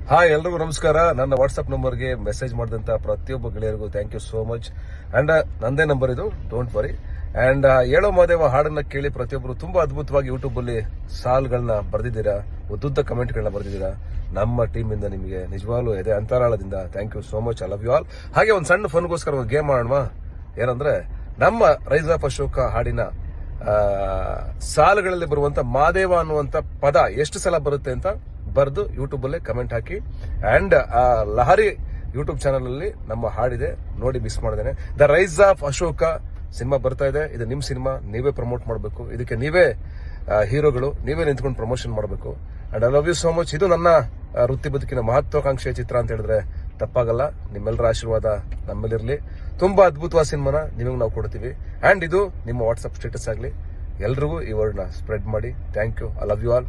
Hi ಎಲ್ರಿಗೂ ನಮಸ್ಕಾರ. ನನ್ನ ವಾಟ್ಸ್ಆಪ್ ನಂಬರ್ಗೆ ಮೆಸೇಜ್ ಮಾಡಿದಂತ ಪ್ರತಿಯೊಬ್ಬ ಗೆಳೆಯರಿಗೂ thank you so much. And ನಂದೇ ನಂಬರ್ ಇದು, ಡೋಂಟ್ ವರಿ. ಅಂಡ್ ಏಳೋ ಮಾದೇವ ಹಾಡನ್ನ ಕೇಳಿ ಪ್ರತಿಯೊಬ್ಬರು ತುಂಬಾ ಅದ್ಭುತವಾಗಿ ಯೂಟ್ಯೂಬ್ ಅಲ್ಲಿ ಸಾಲ್ಗಳನ್ನ ಬರೆದಿದ್ದೀರಾ, ಉದ್ದುದ್ದ ಕಮೆಂಟ್ಗಳನ್ನ ಬರೆದಿದ್ದೀರಾ. ನಮ್ಮ ಟೀಮ್ ಇಂದ ನಿಮಗೆ ನಿಜವಾಗ್ಲೂ ಇದೆ ಅಂತರಾಳದಿಂದ thank you so much. I love you all. ಹಾಗೆ ಒಂದು ಸಣ್ಣ ಫನ್ಗೋಸ್ಕರ ಒಂದು ಗೇಮ್ ಮಾಡೋಣ. ಏನಂದ್ರೆ ನಮ್ಮ ರೈಸ್ ಆಫ್ ಅಶೋಕ ಹಾಡಿನ ಸಾಲುಗಳಲ್ಲಿ ಬರುವಂತ ಮಾದೇವ ಅನ್ನುವಂತ ಪದ ಎಷ್ಟು ಸಲ ಬರುತ್ತೆ ಅಂತ ಬರೆದು ಯೂಟ್ಯೂಬ್ ಅಲ್ಲಿ comment hockey. And Lahari YouTube channel ಅಲ್ಲಿ ನಮ್ಮ ಹಾಡಿದೆ, ನೋಡಿ ಮಿಸ್ ಮಾಡಿದ್ದೇನೆ. The rise of Ashoka cinema ಬರ್ತಾ ಇದೆ. ಇದು ನಿಮ್ ಸಿನಿಮಾ, ನೀವೇ ಪ್ರಮೋಟ್ ಮಾಡಬೇಕು. ಇದಕ್ಕೆ ನೀವೇ ಹೀರೋಗಳು, ನೀವೇ ನಿಂತ್ಕೊಂಡು ಪ್ರಮೋಷನ್ ಮಾಡಬೇಕು. And I love you so much. ಇದು ನನ್ನ ವೃತ್ತಿ ಬದುಕಿನ ಮಹತ್ವಾಕಾಂಕ್ಷೆಯ ಚಿತ್ರ ಅಂತ ಹೇಳಿದ್ರೆ ತಪ್ಪಾಗಲ್ಲ. ನಿಮ್ಮೆಲ್ಲರ ಆಶೀರ್ವಾದ ನಮ್ಮಲ್ಲಿರಲಿ. ತುಂಬಾ ಅದ್ಭುತವಾದ ಸಿನಿಮಾನ ನಿಮಗೆ ನಾವು ಕೊಡ್ತೀವಿ. ಅಂಡ್ ಇದು ನಿಮ್ಮ ವಾಟ್ಸ್ಆಪ್ ಸ್ಟೇಟಸ್ ಆಗಲಿ. ಎಲ್ರಿಗೂ ಈ ವರ್ಡ್ನ ಸ್ಪ್ರೆಡ್ ಮಾಡಿ. Thank you. I love you all.